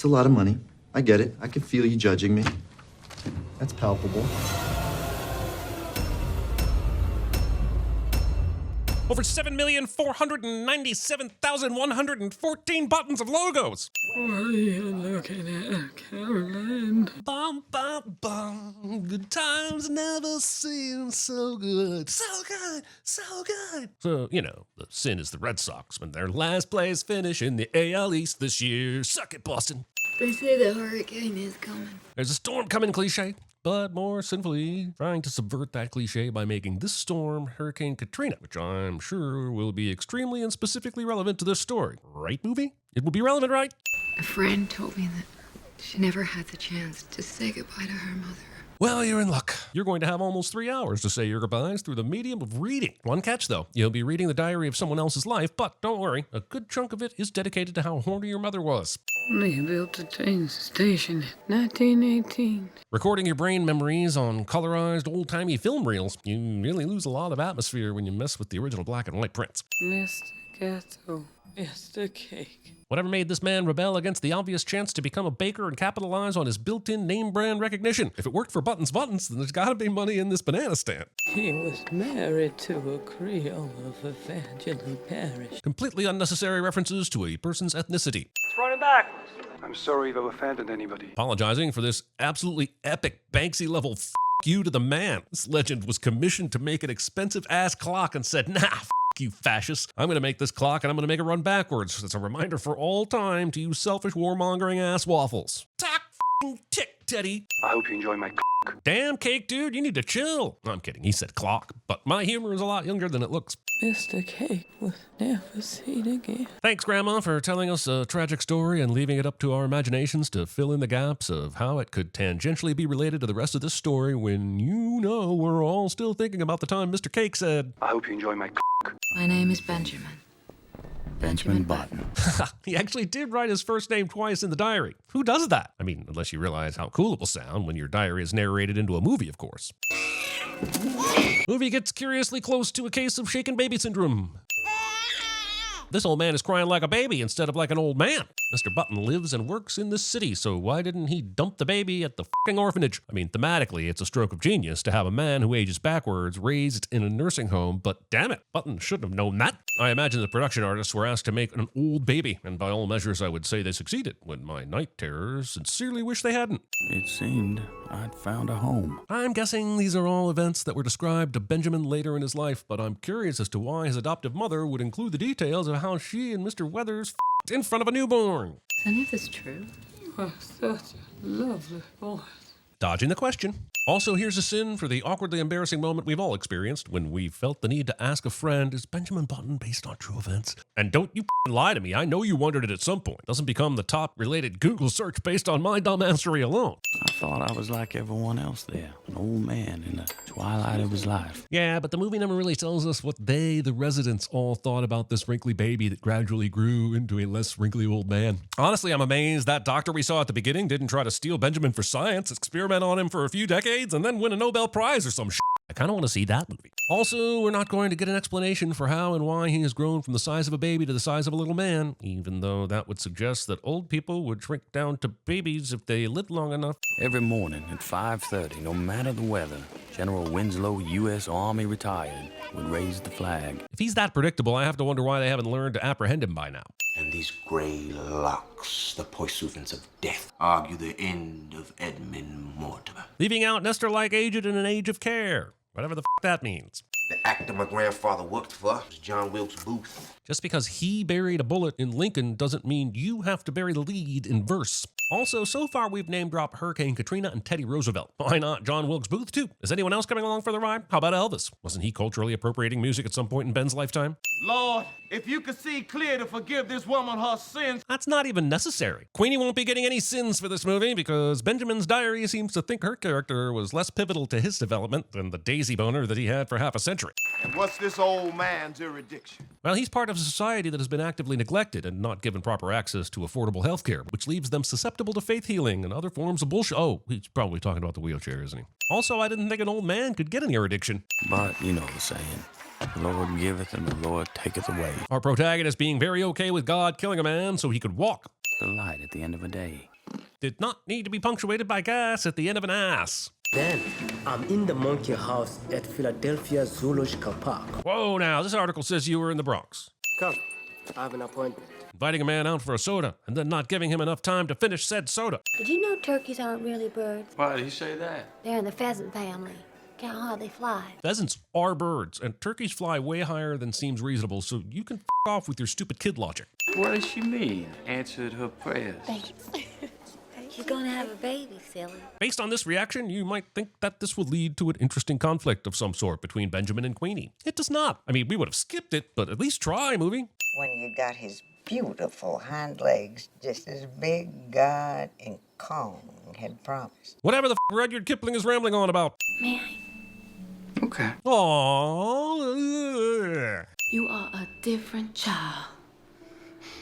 It's a lot of money. I get it. I can feel you judging me. That's palpable. Over 7,497,114 buttons of logos. What are you looking at, Caroline? Bum, bum, bum. Good times never seem so good. So good, so good. So, you know, the sin is the Red Sox when their last place finish in the AL East this year. Suck it, Boston. They say the hurricane is coming. There's a storm coming cliche, but more sinfully trying to subvert that cliche by making this storm Hurricane Katrina, which I'm sure will be extremely and specifically relevant to this story. Right, movie? It will be relevant, right? A friend told me that she never had the chance to say goodbye to her mother. Well, you're in luck. You're going to have almost 3 hours to say your goodbyes through the medium of reading. One catch, though. You'll be reading the diary of someone else's life, but don't worry, a good chunk of it is dedicated to how horny your mother was. They built a train station in 1918. Recording your brain memories on colorized old-timey film reels, you really lose a lot of atmosphere when you mess with the original black and white prints. Mr. Ghetto, Mr. Cake. Whatever made this man rebel against the obvious chance to become a baker and capitalize on his built-in name brand recognition? If it worked for Buttons, then there's gotta be money in this banana stand. He was married to a Creole of Evangeline Parish. Completely unnecessary references to a person's ethnicity. It's running backwards. I'm sorry if I've offended anybody. Apologizing for this absolutely epic Banksy-level f*** you to the man. This legend was commissioned to make an expensive-ass clock and said, nah, f*** you fascists. I'm going to make this clock and I'm going to make it run backwards. It's a reminder for all time to you selfish warmongering ass waffles. Talk f***ing tick, Teddy. I hope you enjoy my Damn, Cake dude, you need to chill. No, I'm kidding. He said clock, but my humor is a lot younger than it looks. Mr. Cake was never seen again. Thanks, Grandma, for telling us a tragic story and leaving it up to our imaginations to fill in the gaps of how it could tangentially be related to the rest of this story when you know we're all still thinking about the time Mr. Cake said, I hope you enjoy my My name is Benjamin. Benjamin Button. He actually did write his first name twice in the diary. Who does that? I mean, unless you realize how cool it will sound when your diary is narrated into a movie, of course. Movie gets curiously close to a case of shaken baby syndrome. This old man is crying like a baby instead of like an old man. Mr. Button lives and works in this city, so why didn't he dump the baby at the fucking orphanage? I mean, thematically, it's a stroke of genius to have a man who ages backwards raised in a nursing home, but damn it, Button shouldn't have known that. I imagine the production artists were asked to make an old baby, and by all measures, I would say they succeeded, when my night terrors sincerely wish they hadn't. It seemed I'd found a home. I'm guessing these are all events that were described to Benjamin later in his life, but I'm curious as to why his adoptive mother would include the details of how she and Mr. Weathers f***ed in front of a newborn. Is any of this true? You are such a lovely boy. Dodging the question. Also, here's a sin for the awkwardly embarrassing moment we've all experienced when we felt the need to ask a friend, is Benjamin Button based on true events? And don't you lie to me, I know you wondered it at some point. It doesn't become the top related Google search based on my dumbassery alone. I thought I was like everyone else there, an old man in the twilight of his life. Yeah, but the movie never really tells us what they, the residents, all thought about this wrinkly baby that gradually grew into a less wrinkly old man. Honestly, I'm amazed that doctor we saw at the beginning didn't try to steal Benjamin for science, experiment on him for a few decades, and then win a Nobel Prize or some shit. I kind of want to see that movie. Also, we're not going to get an explanation for how and why he has grown from the size of a baby to the size of a little man, even though that would suggest that old people would shrink down to babies if they lived long enough. Every morning at 5:30, no matter the weather, General Winslow, U.S. Army retired, would raise the flag. If he's that predictable, I have to wonder why they haven't learned to apprehend him by now. And these gray locks, the pursuivants of death, argue the end of Edmund Mortimer. Leaving out Nestor-like aged in an age of care. Whatever the f*** that means. The actor my grandfather worked for was John Wilkes Booth. Just because he buried a bullet in Lincoln doesn't mean you have to bury the lead in verse. Also, so far we've name-dropped Hurricane Katrina and Teddy Roosevelt. Why not John Wilkes Booth, too? Is anyone else coming along for the ride? How about Elvis? Wasn't he culturally appropriating music at some point in Ben's lifetime? Lord, if you could see clear to forgive this woman her sins. That's not even necessary. Queenie won't be getting any sins for this movie because Benjamin's diary seems to think her character was less pivotal to his development than the daisy boner that he had for half a century. And what's this old man's erudition? Well, he's part of a society that has been actively neglected and not given proper access to affordable health care, which leaves them susceptible to faith healing and other forms of bullshit. Oh, he's probably talking about the wheelchair, isn't he? Also, I didn't think an old man could get any erudition. But you know the saying, the Lord giveth and the Lord taketh away. Our protagonist being very okay with God killing a man so he could walk. the light at the end of a day. Did not need to be punctuated by gas at the end of an ass. Then, I'm in the monkey house at Philadelphia Zoological Park. Whoa, now, this article says you were in the Bronx. Come, I have an appointment. Inviting a man out for a soda and then not giving him enough time to finish said soda. Did you know turkeys aren't really birds? Why did he say that? They're in the pheasant family. Count how they fly. Pheasants are birds, and turkeys fly way higher than seems reasonable, so you can f off with your stupid kid logic. What does she mean? Answered her prayers. Thanks. She's gonna have a baby, silly. Based on this reaction, you might think that this would lead to an interesting conflict of some sort between Benjamin and Queenie. It does not. I mean, we would have skipped it, but at least try, movie. When you got his beautiful hind legs just as big God and Kong had promised. Whatever the Rudyard Kipling is rambling on about. May I? Okay. Aww. You are a different child.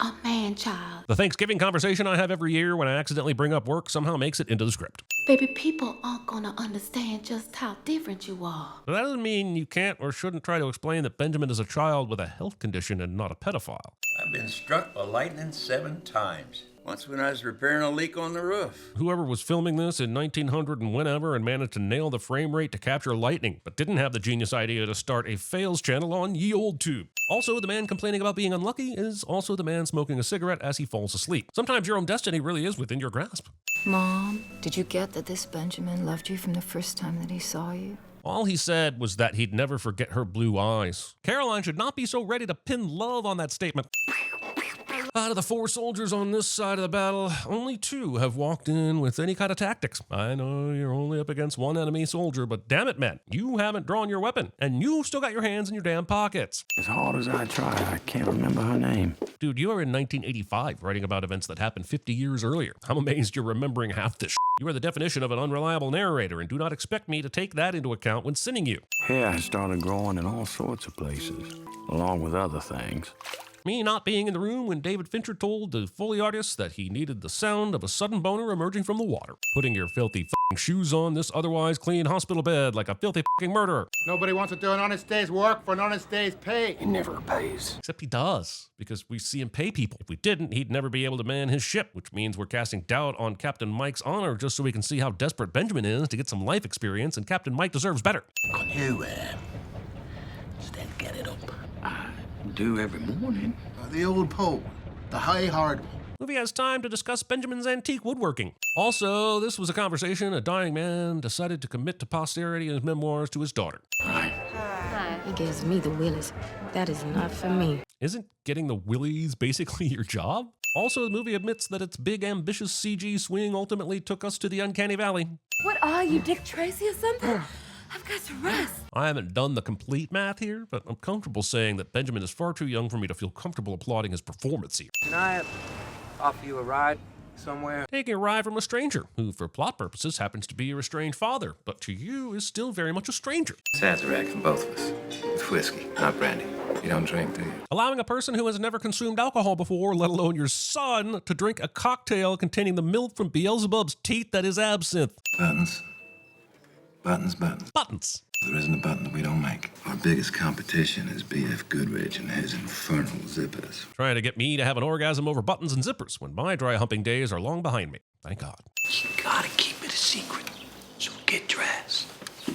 A man child. The Thanksgiving conversation I have every year when I accidentally bring up work somehow makes it into the script. Baby, people aren't gonna understand just how different you are. But that doesn't mean you can't or shouldn't try to explain that Benjamin is a child with a health condition and not a pedophile. I've been struck by lightning 7 times. Once when I was repairing a leak on the roof. Whoever was filming this in 1900 and whenever and managed to nail the frame rate to capture lightning, but didn't have the genius idea to start a fails channel on ye old tube. Also, the man complaining about being unlucky is also the man smoking a cigarette as he falls asleep. Sometimes your own destiny really is within your grasp. Mom, did you get that this Benjamin loved you from the first time that he saw you? All he said was that he'd never forget her blue eyes. Caroline should not be so ready to pin love on that statement. Out of the 4 soldiers on this side of the battle, only 2 have walked in with any kind of tactics. I know you're only up against 1 enemy soldier, but damn it, man, you haven't drawn your weapon, and you still got your hands in your damn pockets. As hard as I try, I can't remember her name. Dude, you are in 1985 writing about events that happened 50 years earlier. I'm amazed you're remembering half this shit. You are the definition of an unreliable narrator, and do not expect me to take that into account when sinning you. Hair has started growing in all sorts of places, along with other things. Me not being in the room when David Fincher told the Foley artist that he needed the sound of a sudden boner emerging from the water. Putting your filthy f***ing shoes on this otherwise clean hospital bed like a filthy f***ing murderer. Nobody wants to do an honest day's work for an honest day's pay. He never pays. Except he does, because we see him pay people. If we didn't, he'd never be able to man his ship, which means we're casting doubt on Captain Mike's honor just so we can see how desperate Benjamin is to get some life experience, and Captain Mike deserves better. Can you, stand get it up? I do every morning. The old pole, the high hard one. Movie has time to discuss Benjamin's antique woodworking. Also, this was a conversation a dying man decided to commit to posterity in his memoirs to his daughter. Hi. He gives me the willies. That is not for me. Isn't getting the willies basically your job? Also, the movie admits that its big, ambitious CG swing ultimately took us to the uncanny valley. What are you, Dick Tracy or something? I've got to rest. I haven't done the complete math here, but I'm comfortable saying that Benjamin is far too young for me to feel comfortable applauding his performance here. Can I offer you a ride somewhere? Taking a ride from a stranger, who for plot purposes happens to be your estranged father, but to you is still very much a stranger. Sad's a rag from both of us. It's whiskey, not brandy. You don't drink, do you? Allowing a person who has never consumed alcohol before, let alone your son, to drink a cocktail containing the milk from Beelzebub's teeth that is absinthe. Buttons. Buttons, buttons. Buttons. There isn't a button that we don't make. Our biggest competition is B.F. Goodrich and his infernal zippers. Trying to get me to have an orgasm over buttons and zippers when my dry humping days are long behind me. Thank God. You gotta keep it a secret. So get dressed.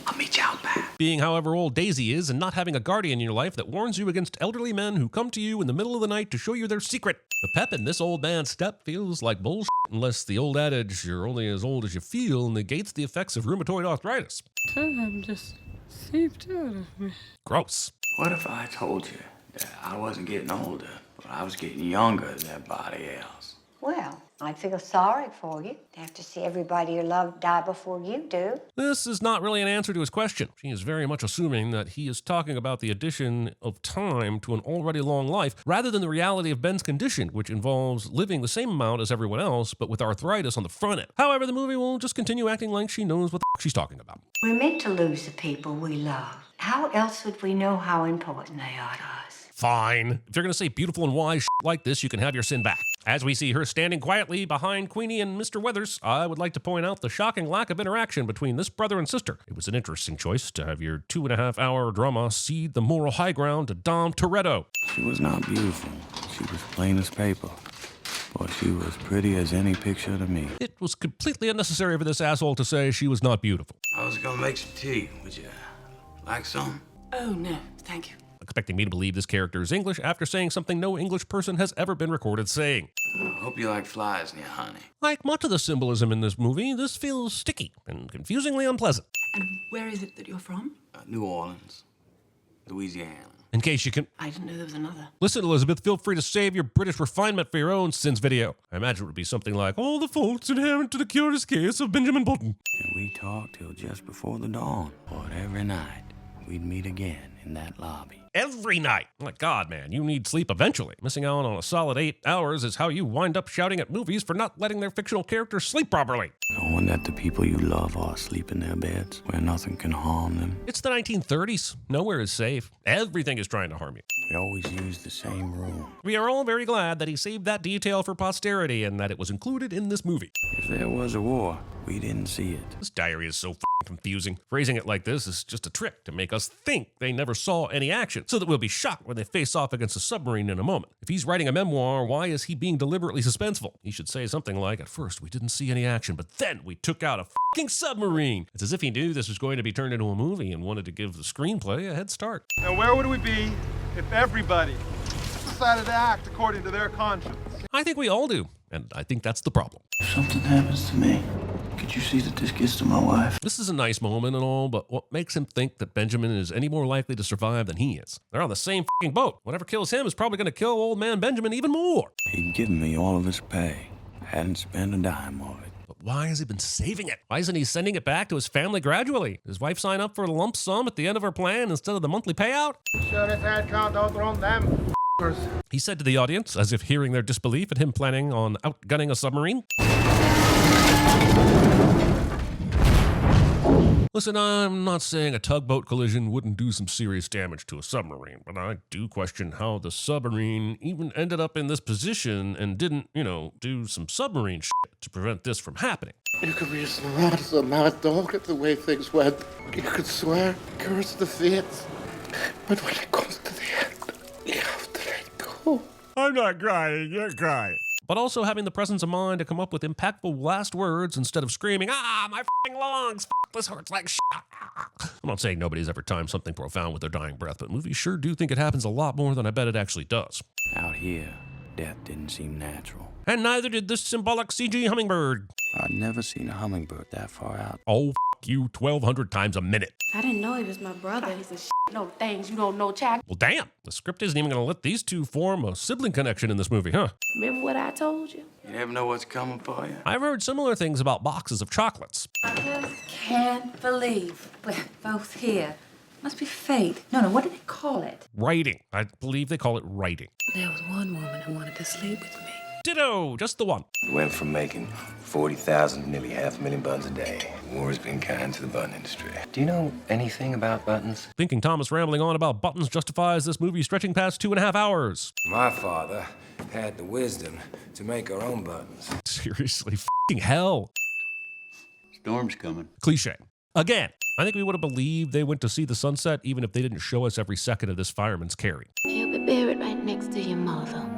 I'll meet you out back. Being however old Daisy is and not having a guardian in your life that warns you against elderly men who come to you in the middle of the night to show you their secret. The pep in this old man's step feels like bullshit unless the old adage, you're only as old as you feel, negates the effects of rheumatoid arthritis. Time just seeped out of me. Gross. What if I told you that I wasn't getting older, but I was getting younger than everybody else? Well, I feel sorry for you. To have to see everybody you love die before you do. This is not really an answer to his question. She is very much assuming that he is talking about the addition of time to an already long life, rather than the reality of Ben's condition, which involves living the same amount as everyone else, but with arthritis on the front end. However, the movie will just continue acting like she knows what the she's talking about. We're meant to lose the people we love. How else would we know how important they are to us? Fine. If you're going to say beautiful and wise like this, you can have your sin back. As we see her standing quietly behind Queenie and Mr. Weathers, I would like to point out the shocking lack of interaction between this brother and sister. It was an interesting choice to have your 2.5-hour drama cede the moral high ground to Dom Toretto. She was not beautiful. She was plain as paper. Well, she was pretty as any picture to me. It was completely unnecessary for this asshole to say she was not beautiful. I was gonna make some tea. Would you like some? Oh, no, thank you. Expecting me to believe this character is English after saying something no English person has ever been recorded saying. Hope you like flies in your honey. Like much of the symbolism in this movie, this feels sticky and confusingly unpleasant. And where is it that you're from? New Orleans, Louisiana. In case you can... I didn't know there was another. Listen, Elizabeth, feel free to save your British refinement for your own Sins video. I imagine it would be something like, all the faults inherent to the curious case of Benjamin Button. And we talked till just before the dawn. But every night, we'd meet again in that lobby. Every night. My God, man, you need sleep eventually. Missing out on a solid 8 hours is how you wind up shouting at movies for not letting their fictional characters sleep properly. Knowing that the people you love are asleep in their beds where nothing can harm them. It's the 1930s. Nowhere is safe. Everything is trying to harm you. We always use the same room. We are all very glad that he saved that detail for posterity and that it was included in this movie. If there was a war, we didn't see it. This diary is so f***ing confusing. Phrasing it like this is just a trick to make us think they never saw any action, so that we'll be shocked when they face off against a submarine in a moment. If he's writing a memoir, why is he being deliberately suspenseful? He should say something like, at first we didn't see any action, but then we took out a f***ing submarine. It's as if he knew this was going to be turned into a movie and wanted to give the screenplay a head start. Now, where would we be if everybody decided to act according to their conscience? I think we all do, and I think that's the problem. If something happens to me, could you see that this gets to my wife? This is a nice moment and all, but what makes him think that Benjamin is any more likely to survive than he is? They're on the same f***ing boat. Whatever kills him is probably going to kill old man Benjamin even more. He'd given me all of his pay. Hadn't spent a dime of it. But why has he been saving it? Why isn't he sending it back to his family gradually? Did his wife sign up for a lump sum at the end of her plan instead of the monthly payout? Sure as I can't outrun them. He said to the audience, as if hearing their disbelief at him planning on outgunning a submarine. Listen, I'm not saying a tugboat collision wouldn't do some serious damage to a submarine, but I do question how the submarine even ended up in this position and didn't, do some submarine shit to prevent this from happening. You could be as mad as a mad dog at the way things went. You could swear, curse the fates. But when it comes to the end, you have to let go. I'm not crying, you're crying. But also having the presence of mind to come up with impactful last words instead of screaming, my f***ing lungs, this hurts like shit. I'm not saying nobody's ever timed something profound with their dying breath, but movies sure do think it happens a lot more than I bet it actually does. Out here, death didn't seem natural. And neither did this symbolic CG hummingbird. I'd never seen a hummingbird that far out. Oh, f*** you 1,200 times a minute. I didn't know he was my brother. He's a no things you don't know, child. Well, damn. The script isn't even going to let these two form a sibling connection in this movie, huh? Remember what I told you? You never know what's coming for you. I've heard similar things about boxes of chocolates. I just can't believe we're both here. Must be fate. No, what did they call it? Writing. I believe they call it writing. There was one woman who wanted to sleep with me. Ditto, just the one. Went from making 40,000 to nearly 500,000 buttons a day. War's been kind to the button industry. Do you know anything about buttons? Thinking Thomas rambling on about buttons justifies this movie stretching past 2.5 hours. My father had the wisdom to make our own buttons. Seriously, f***ing hell. Storm's coming. Cliche. Again, I think we would have believed they went to see the sunset even if they didn't show us every second of this fireman's carry. He'll be buried right next to your mother.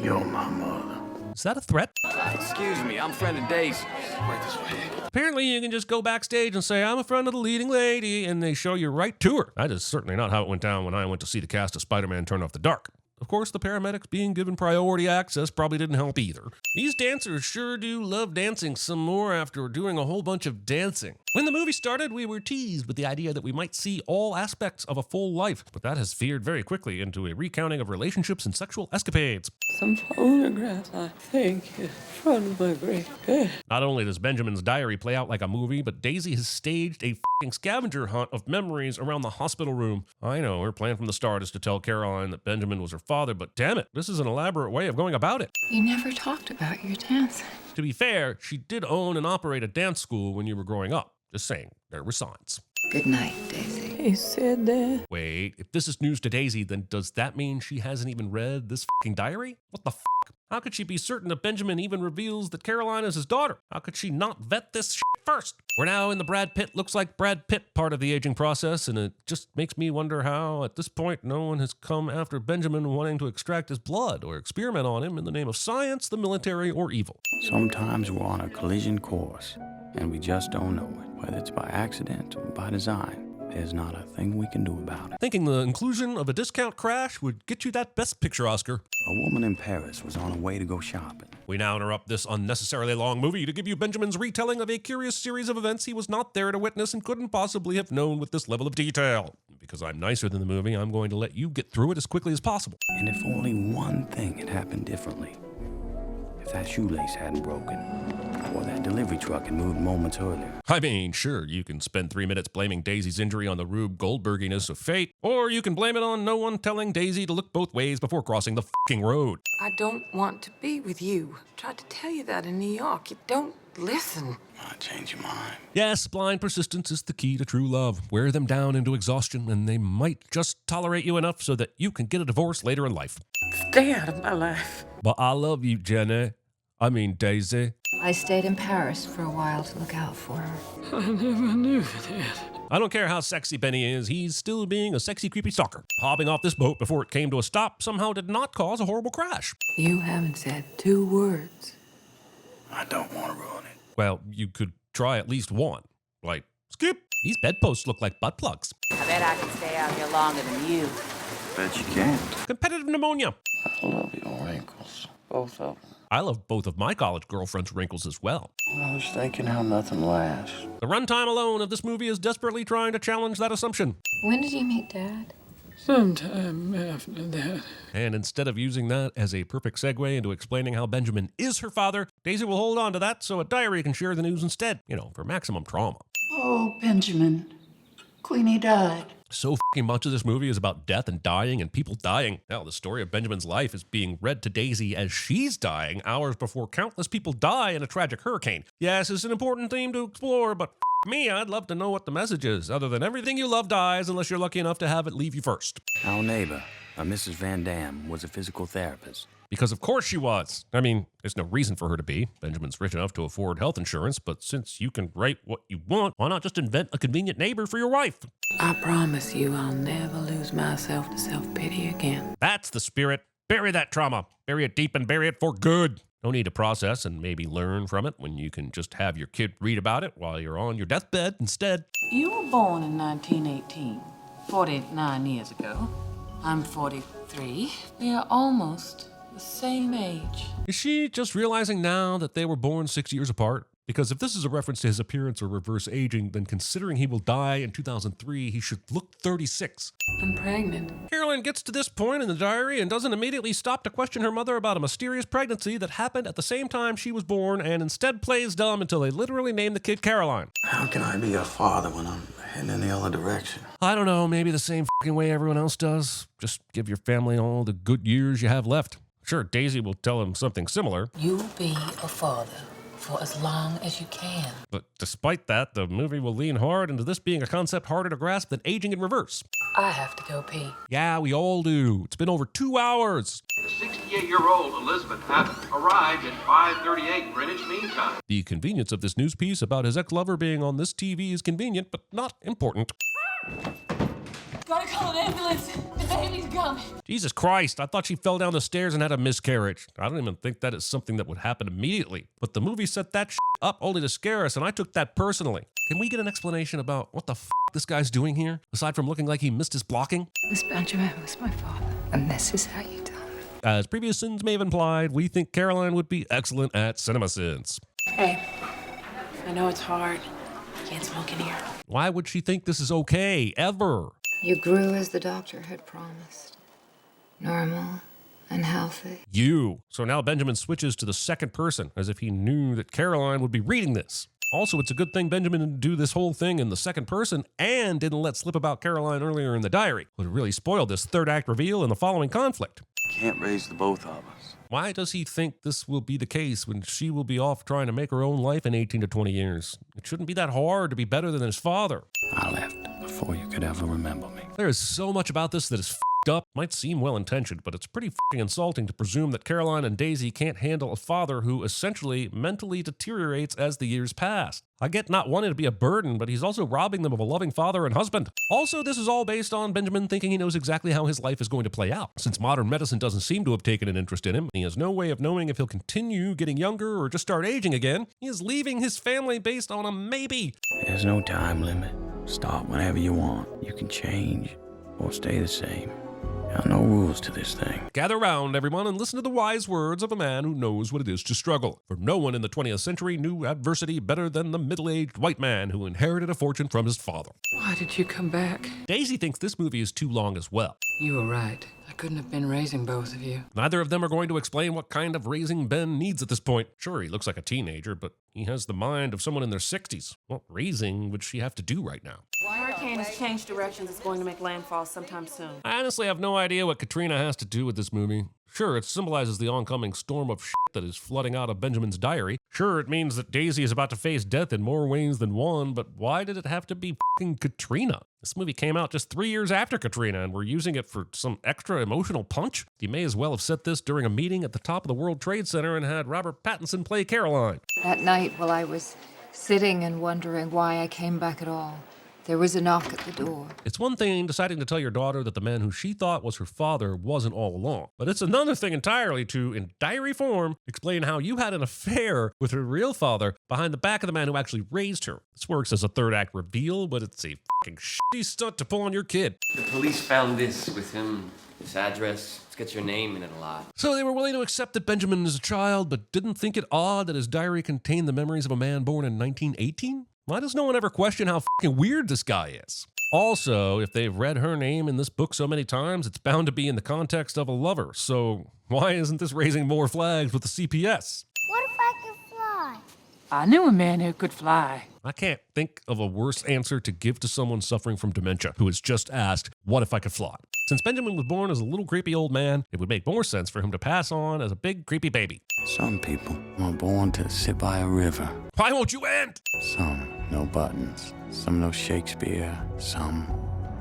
You're my mother. Is that a threat? Excuse me, I'm friend of Daisy. Right this way. Apparently you can just go backstage and say, I'm a friend of the leading lady, and they show you right to her. That is certainly not how it went down when I went to see the cast of Spider-Man Turn Off the Dark. Of course, the paramedics being given priority access probably didn't help either. These dancers sure do love dancing some more after doing a whole bunch of dancing. When the movie started, we were teased with the idea that we might see all aspects of a full life, but that has veered very quickly into a recounting of relationships and sexual escapades. Some photographs, I think, in front of my great head. Not only does Benjamin's diary play out like a movie, but Daisy has staged a f***ing scavenger hunt of memories around the hospital room. I know, her plan from the start is to tell Caroline that Benjamin was her father, but damn it, this is an elaborate way of going about it. You never talked about your dancing. To be fair, she did own and operate a dance school when you were growing up. Just saying, there were signs. Good night, Daisy. He said that. Wait, if this is news to Daisy, then does that mean she hasn't even read this f***ing diary? What the f***? How could she be certain that Benjamin even reveals that Caroline is his daughter? How could she not vet this shit first? We're now in the Brad Pitt looks like Brad Pitt part of the aging process, and it just makes me wonder how, at this point, no one has come after Benjamin wanting to extract his blood or experiment on him in the name of science, the military, or evil. Sometimes we're on a collision course, and we just don't know it. Whether it's by accident or by design, there's not a thing we can do about it. Thinking the inclusion of a discount crash would get you that Best Picture Oscar. A woman in Paris was on her way to go shopping. We now interrupt this unnecessarily long movie to give you Benjamin's retelling of a curious series of events he was not there to witness and couldn't possibly have known with this level of detail. Because I'm nicer than the movie, I'm going to let you get through it as quickly as possible. And if only one thing had happened differently, if that shoelace hadn't broken, or that delivery truck had moved moments earlier. I mean, sure, you can spend 3 minutes blaming Daisy's injury on the Rube Goldberginess of fate, or you can blame it on no one telling Daisy to look both ways before crossing the fucking road. I don't want to be with you. I tried to tell you that in New York. You don't listen. I change your mind. Yes, blind persistence is the key to true love. Wear them down into exhaustion, and they might just tolerate you enough so that you can get a divorce later in life. Stay out of my life. But I love you, Jenny. I mean, Daisy. I stayed in Paris for a while to look out for her. I never knew that. I don't care how sexy Benny is, he's still being a sexy, creepy stalker. Hopping off this boat before it came to a stop somehow did not cause a horrible crash. You haven't said 2 words. I don't want to ruin it. Well, you could try at least one. Like, skip. These bedposts look like butt plugs. I bet I can stay out here longer than you. Bet you can't. Competitive pneumonia. I love your wrinkles. Both of them. I love both of my college girlfriend's wrinkles as well. I was thinking how nothing lasts. The runtime alone of this movie is desperately trying to challenge that assumption. When did you meet Dad? Sometime after that. And instead of using that as a perfect segue into explaining how Benjamin is her father, Daisy will hold on to that so a diary can share the news instead, for maximum trauma. Oh, Benjamin. Queenie died. So fucking much of this movie is about death and dying and people dying. Hell, the story of Benjamin's life is being read to Daisy as she's dying hours before countless people die in a tragic hurricane. Yes, it's an important theme to explore, but me, I'd love to know what the message is, other than everything you love dies unless you're lucky enough to have it leave you first. Our neighbor, Mrs. Van Dam, was a physical therapist. Because of course she was. I mean, there's no reason for her to be. Benjamin's rich enough to afford health insurance, but since you can write what you want, why not just invent a convenient neighbor for your wife? I promise you I'll never lose myself to self-pity again. That's the spirit. Bury that trauma. Bury it deep and bury it for good. No need to process and maybe learn from it when you can just have your kid read about it while you're on your deathbed instead. You were born in 1918, 49 years ago. I'm 43. We are almost the same age. Is she just realizing now that they were born 6 years apart? Because if this is a reference to his appearance or reverse aging, then considering he will die in 2003, he should look 36. I'm pregnant. Caroline gets to this point in the diary and doesn't immediately stop to question her mother about a mysterious pregnancy that happened at the same time she was born, and instead plays dumb until they literally name the kid Caroline. How can I be a father when I'm heading in the other direction? I don't know, maybe the same fucking way everyone else does. Just give your family all the good years you have left. Sure, Daisy will tell him something similar. You'll be a father for as long as you can. But despite that, the movie will lean hard into this being a concept harder to grasp than aging in reverse. I have to go pee. Yeah, we all do. It's been over 2 hours. The 68-year-old Elizabeth had arrived at 5:38 Greenwich Mean Time. The convenience of this news piece about his ex-lover being on this TV is convenient, but not important. Gotta call an ambulance. The baby's coming. Jesus Christ, I thought she fell down the stairs and had a miscarriage. I don't even think that is something that would happen immediately. But the movie set that up only to scare us, and I took that personally. Can we get an explanation about what the this guy's doing here, aside from looking like he missed his blocking? This Benjamin was my father, and this is how you tell me. As previous sins may have implied, we think Caroline would be excellent at CinemaSins. Hey, I know it's hard. You can't smoke in here. Why would she think this is okay, ever? You grew as the doctor had promised. Normal and healthy. You. So now Benjamin switches to the second person, as if he knew that Caroline would be reading this. Also, it's a good thing Benjamin didn't do this whole thing in the second person and didn't let slip about Caroline earlier in the diary. Would have really spoiled this third act reveal in the following conflict. Can't raise the both of us. Why does he think this will be the case when she will be off trying to make her own life in 18 to 20 years? It shouldn't be that hard to be better than his father. I left before you could ever remember me. There is so much about this that is up, might seem well-intentioned, but it's pretty f***ing insulting to presume that Caroline and Daisy can't handle a father who essentially mentally deteriorates as the years pass. I get not wanting to be a burden, but he's also robbing them of a loving father and husband. Also, this is all based on Benjamin thinking he knows exactly how his life is going to play out. Since modern medicine doesn't seem to have taken an interest in him, and he has no way of knowing if he'll continue getting younger or just start aging again, he is leaving his family based on a maybe. There's no time limit. Start whenever you want. You can change or stay the same. There are no rules to this thing. Gather round, everyone, and listen to the wise words of a man who knows what it is to struggle. For no one in the 20th century knew adversity better than the middle-aged white man who inherited a fortune from his father. Why did you come back? Daisy thinks this movie is too long as well. You were right. I couldn't have been raising both of you. Neither of them are going to explain what kind of raising Ben needs at this point. Sure, he looks like a teenager, but he has the mind of someone in their 60s. What raising would she have to do right now? Hurricane has changed directions. It's going to make landfall sometime soon. I honestly have no idea what Katrina has to do with this movie. Sure, it symbolizes the oncoming storm of shit that is flooding out of Benjamin's diary. Sure, it means that Daisy is about to face death in more ways than one, but why did it have to be f***ing Katrina? This movie came out just 3 years after Katrina, and we're using it for some extra emotional punch? You may as well have set this during a meeting at the top of the World Trade Center and had Robert Pattinson play Caroline. That night, while I was sitting and wondering why I came back at all, there was a knock at the door. It's one thing deciding to tell your daughter that the man who she thought was her father wasn't all along, but it's another thing entirely to, in diary form, explain how you had an affair with her real father behind the back of the man who actually raised her. This works as a third act reveal, but it's a fucking shitty stunt to pull on your kid. The police found this with him, his address. It's got your name in it a lot. So they were willing to accept that Benjamin is a child, but didn't think it odd that his diary contained the memories of a man born in 1918? Why does no one ever question how fucking weird this guy is? Also, if they've read her name in this book so many times, it's bound to be in the context of a lover. So why isn't this raising more flags with the CPS? What if I could fly? I knew a man who could fly. I can't think of a worse answer to give to someone suffering from dementia who has just asked, what if I could fly? Since Benjamin was born as a little creepy old man, it would make more sense for him to pass on as a big creepy baby. Some people are born to sit by a river. Why won't you end? Some no buttons. Some no Shakespeare. Some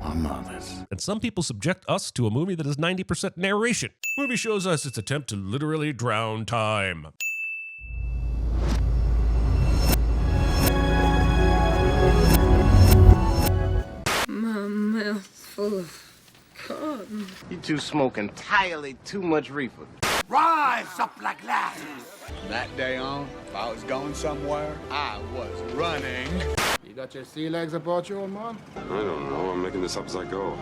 are mothers. And some people subject us to a movie that is 90% narration. Movie shows us its attempt to literally drown time. My mouth's full of cotton. You two smoke entirely too much reefer. Rise up like Lazarus. From that day on, if I was going somewhere, I was running. You got your sea legs about you, old man? I don't know. I'm making this up as I go.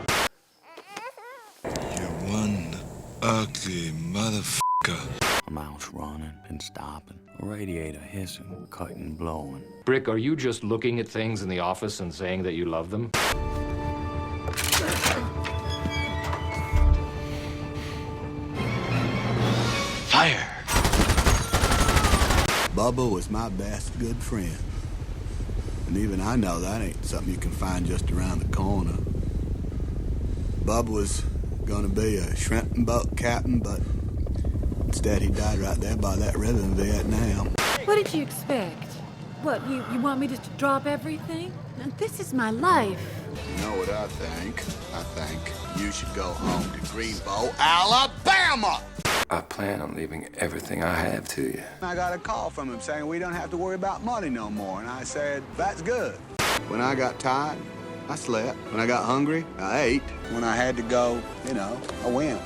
You're one ugly motherfucker. A mouse running and stopping. A radiator hissing, cutting, blowing. Brick, are you just looking at things in the office and saying that you love them? Fire! Bubba was my best good friend. And even I know that ain't something you can find just around the corner. Bubba was gonna be a shrimping boat captain, but instead he died right there by that river in Vietnam. What did you expect? What, you want me to drop everything? This is my life. You know what I think? I think you should go home to Greenbow, Alabama! I plan on leaving everything I have to you. I got a call from him saying we don't have to worry about money no more, and I said, that's good. When I got tired, I slept. When I got hungry, I ate. When I had to go, I went.